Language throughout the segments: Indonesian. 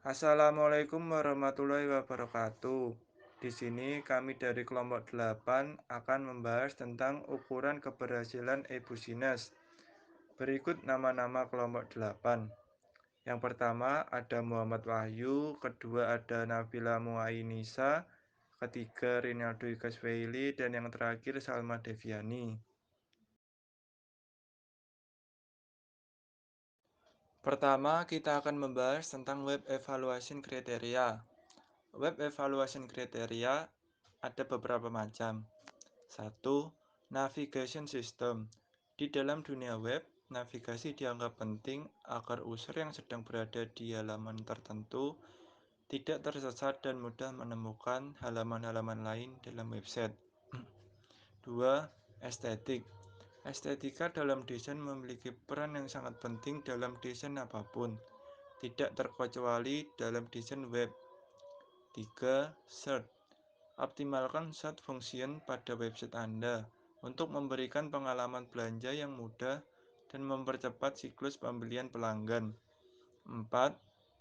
Assalamualaikum warahmatullahi wabarakatuh. Di sini kami dari kelompok 8 akan membahas tentang ukuran keberhasilan e-business. Berikut nama-nama kelompok 8. Yang pertama ada Muhammad Wahyu, kedua ada Nabila Muainisa, ketiga Rinaldo Igasweili, dan yang terakhir Salma Deviani. Pertama, kita akan membahas tentang Web Evaluation Criteria. Web Evaluation Criteria ada beberapa macam. 1. Navigation System. Di dalam dunia web, navigasi dianggap penting agar user yang sedang berada di halaman tertentu tidak tersesat dan mudah menemukan halaman-halaman lain dalam website. 2. Estetik. Estetika dalam desain memiliki peran yang sangat penting dalam desain apapun, tidak terkecuali dalam desain web. 3. Search. Optimalkan search function pada website Anda untuk memberikan pengalaman belanja yang mudah dan mempercepat siklus pembelian pelanggan. 4.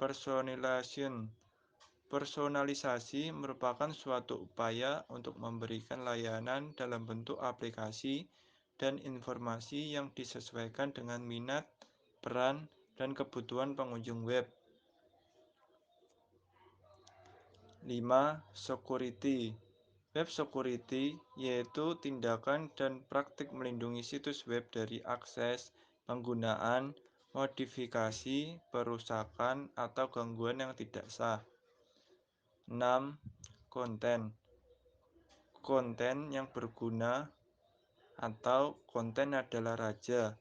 Personalization. Personalisasi merupakan suatu upaya untuk memberikan layanan dalam bentuk aplikasi dan informasi yang disesuaikan dengan minat, peran, dan kebutuhan pengunjung web. 5. Security. Web security yaitu tindakan dan praktik melindungi situs web dari akses, penggunaan, modifikasi, perusakan, atau gangguan yang tidak sah. 6. Konten. Konten yang berguna atau konten adalah raja.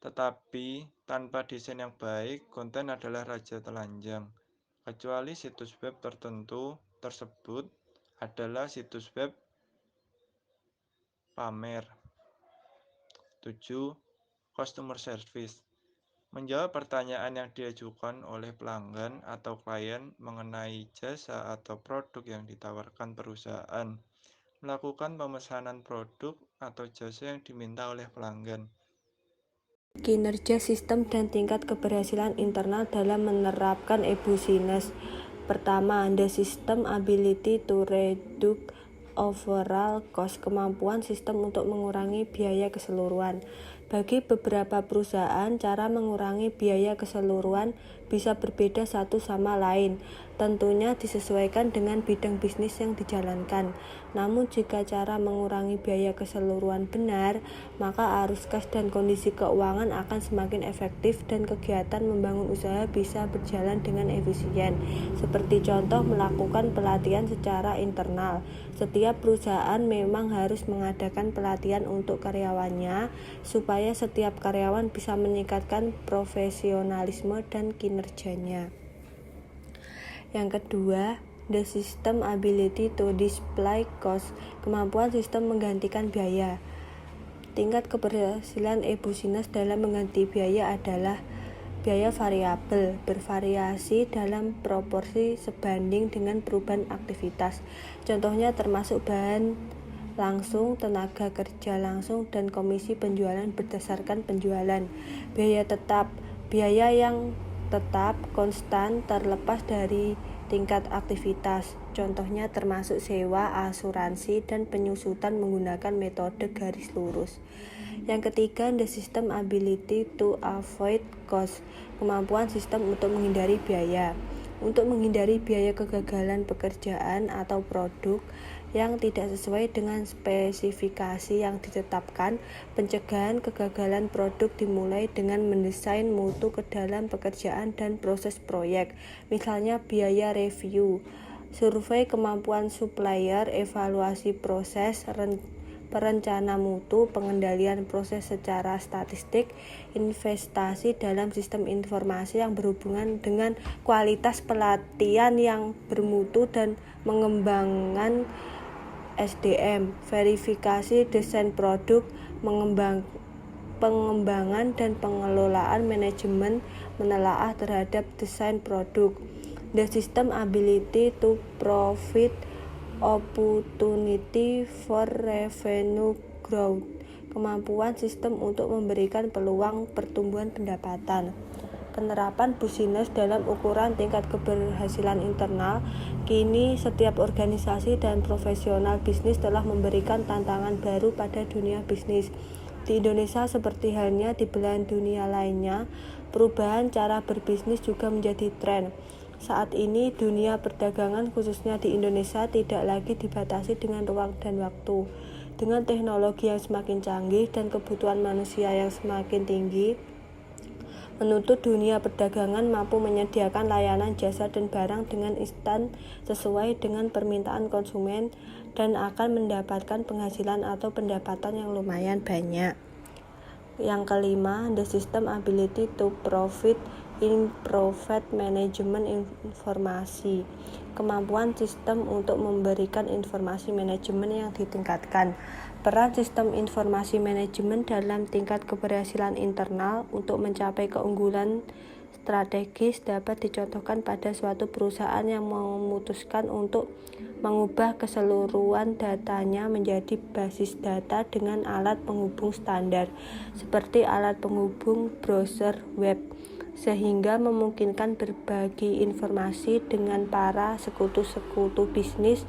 Tetapi tanpa desain yang baik, konten adalah raja telanjang. Kecuali situs web tertentu tersebut adalah situs web pamer. 7. Customer service. Menjawab pertanyaan yang diajukan oleh pelanggan atau klien mengenai jasa atau produk yang ditawarkan perusahaan. Melakukan pemesanan produk atau jasa yang diminta oleh pelanggan. Kinerja sistem dan tingkat keberhasilan internal dalam menerapkan e-business. Pertama, the system ability to reduce overall cost, kemampuan sistem untuk mengurangi biaya keseluruhan. Bagi beberapa perusahaan, cara mengurangi biaya keseluruhan bisa berbeda satu sama lain. Tentunya disesuaikan dengan bidang bisnis yang dijalankan. Namun jika cara mengurangi biaya keseluruhan benar, maka arus kas dan kondisi keuangan akan semakin efektif dan kegiatan membangun usaha bisa berjalan dengan efisien. Seperti contoh melakukan pelatihan secara internal. Setiap perusahaan memang harus mengadakan pelatihan untuk karyawannya supaya setiap karyawan bisa meningkatkan profesionalisme dan kinerjanya. Yang kedua, the system ability to display cost, kemampuan sistem menggantikan biaya. Tingkat keberhasilan e-business dalam mengganti biaya adalah biaya variabel, bervariasi dalam proporsi sebanding dengan perubahan aktivitas. Contohnya termasuk bahan langsung, tenaga kerja langsung, dan komisi penjualan berdasarkan penjualan. Biaya tetap, biaya yang tetap konstan terlepas dari tingkat aktivitas. Contohnya termasuk sewa, asuransi, dan penyusutan menggunakan metode garis lurus. Yang ketiga, the system ability to avoid cost, kemampuan sistem untuk menghindari biaya. Untuk menghindari biaya kegagalan pekerjaan atau produk yang tidak sesuai dengan spesifikasi yang ditetapkan, pencegahan kegagalan produk dimulai dengan mendesain mutu ke dalam pekerjaan dan proses proyek, misalnya biaya review, survei kemampuan supplier, evaluasi proses, perencana mutu, pengendalian proses secara statistik, investasi dalam sistem informasi yang berhubungan dengan kualitas pelatihan yang bermutu dan mengembangkan SDM, verifikasi desain produk, pengembangan dan pengelolaan manajemen menelaah terhadap desain produk. The system ability to profit opportunity for revenue growth, kemampuan sistem untuk memberikan peluang pertumbuhan pendapatan. penerapan Busines dalam ukuran tingkat keberhasilan internal, kini setiap organisasi dan profesional bisnis telah memberikan tantangan baru pada dunia bisnis. Di Indonesia seperti halnya di belahan dunia lainnya, perubahan cara berbisnis juga menjadi tren. Saat ini dunia perdagangan khususnya di Indonesia tidak lagi dibatasi dengan ruang dan waktu. Dengan teknologi yang semakin canggih dan kebutuhan manusia yang semakin tinggi, menuntut dunia perdagangan mampu menyediakan layanan jasa dan barang dengan instan sesuai dengan permintaan konsumen dan akan mendapatkan penghasilan atau pendapatan yang lumayan banyak. Yang kelima, the system ability to profit in profit management informasi. Kemampuan sistem untuk memberikan informasi manajemen yang ditingkatkan. Peran sistem informasi manajemen dalam tingkat keberhasilan internal untuk mencapai keunggulan strategis dapat dicontohkan pada suatu perusahaan yang memutuskan untuk mengubah keseluruhan datanya menjadi basis data dengan alat penghubung standar, seperti alat penghubung browser web, sehingga memungkinkan berbagi informasi dengan para sekutu-sekutu bisnis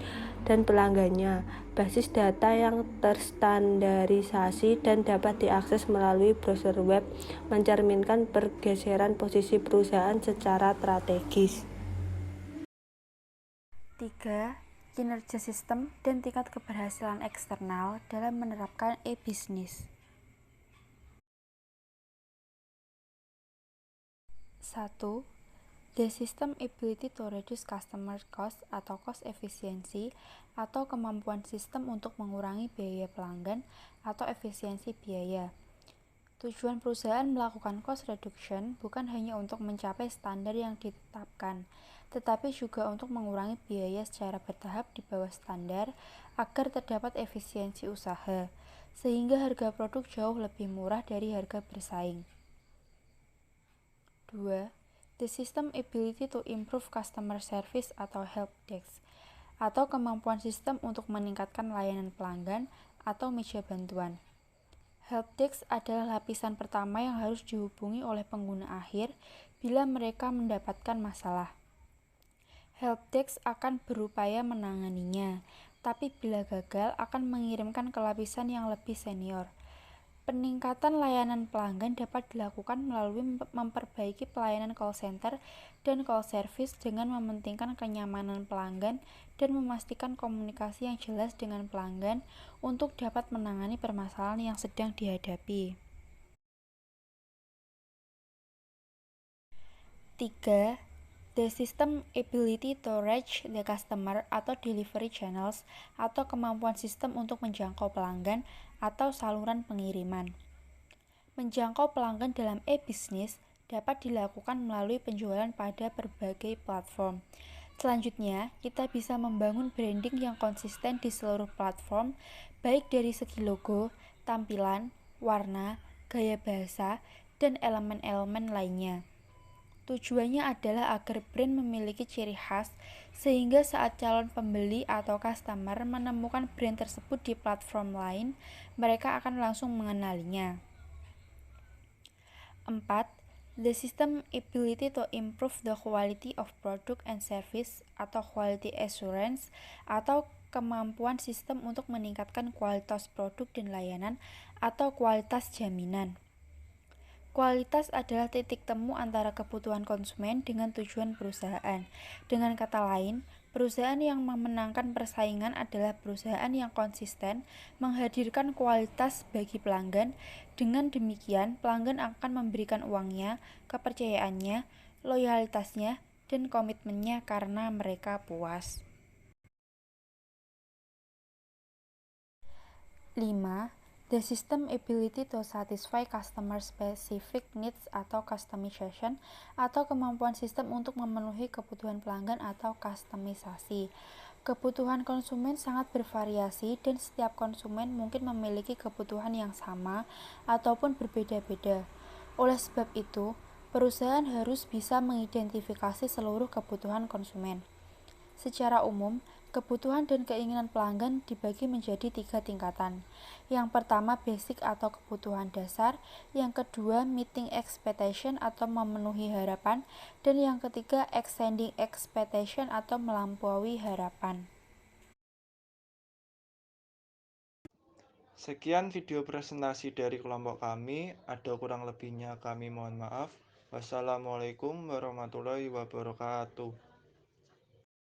dan pelanggannya. Basis data yang terstandarisasi dan dapat diakses melalui browser web mencerminkan pergeseran posisi perusahaan secara strategis. 3. Kinerja sistem dan tingkat keberhasilan eksternal dalam menerapkan e-bisnis. 1. The system ability to reduce customer cost atau cost efficiency atau kemampuan sistem untuk mengurangi biaya pelanggan atau efisiensi biaya. Tujuan perusahaan melakukan cost reduction bukan hanya untuk mencapai standar yang ditetapkan, tetapi juga untuk mengurangi biaya secara bertahap di bawah standar agar terdapat efisiensi usaha, sehingga harga produk jauh lebih murah dari harga bersaing. 2. The system ability to improve customer service atau helpdesk, atau kemampuan sistem untuk meningkatkan layanan pelanggan atau meja bantuan. Helpdesk adalah lapisan pertama yang harus dihubungi oleh pengguna akhir bila mereka mendapatkan masalah. Helpdesk akan berupaya menanganinya, tapi bila gagal akan mengirimkan ke lapisan yang lebih senior. Peningkatan layanan pelanggan dapat dilakukan melalui memperbaiki pelayanan call center dan call service dengan mementingkan kenyamanan pelanggan dan memastikan komunikasi yang jelas dengan pelanggan untuk dapat menangani permasalahan yang sedang dihadapi. 3. The system ability to reach the customer atau delivery channels atau kemampuan sistem untuk menjangkau pelanggan atau saluran pengiriman. Menjangkau pelanggan dalam e-bisnis dapat dilakukan melalui penjualan pada berbagai platform. Selanjutnya, kita bisa membangun branding yang konsisten di seluruh platform, baik dari segi logo, tampilan, warna, gaya bahasa, dan elemen-elemen lainnya. Tujuannya adalah agar brand memiliki ciri khas, sehingga saat calon pembeli atau customer menemukan brand tersebut di platform lain, mereka akan langsung mengenalinya. 4. The system ability to improve the quality of product and service atau quality assurance atau kemampuan sistem untuk meningkatkan kualitas produk dan layanan atau kualitas jaminan. Kualitas adalah titik temu antara kebutuhan konsumen dengan tujuan perusahaan. Dengan kata lain, perusahaan yang memenangkan persaingan adalah perusahaan yang konsisten menghadirkan kualitas bagi pelanggan. Dengan demikian, pelanggan akan memberikan uangnya, kepercayaannya, loyalitasnya, dan komitmennya karena mereka puas. 5. The system ability to satisfy customer specific needs atau customization atau kemampuan sistem untuk memenuhi kebutuhan pelanggan atau kustomisasi. Kebutuhan konsumen sangat bervariasi dan setiap konsumen mungkin memiliki kebutuhan yang sama ataupun berbeda-beda. Oleh sebab itu, perusahaan harus bisa mengidentifikasi seluruh kebutuhan konsumen. Secara umum, kebutuhan dan keinginan pelanggan dibagi menjadi 3 tingkatan. Yang pertama basic atau kebutuhan dasar, yang kedua meeting expectation atau memenuhi harapan, dan yang ketiga exceeding expectation atau melampaui harapan. Sekian video presentasi dari kelompok kami, ada kurang lebihnya kami mohon maaf. Wassalamualaikum warahmatullahi wabarakatuh.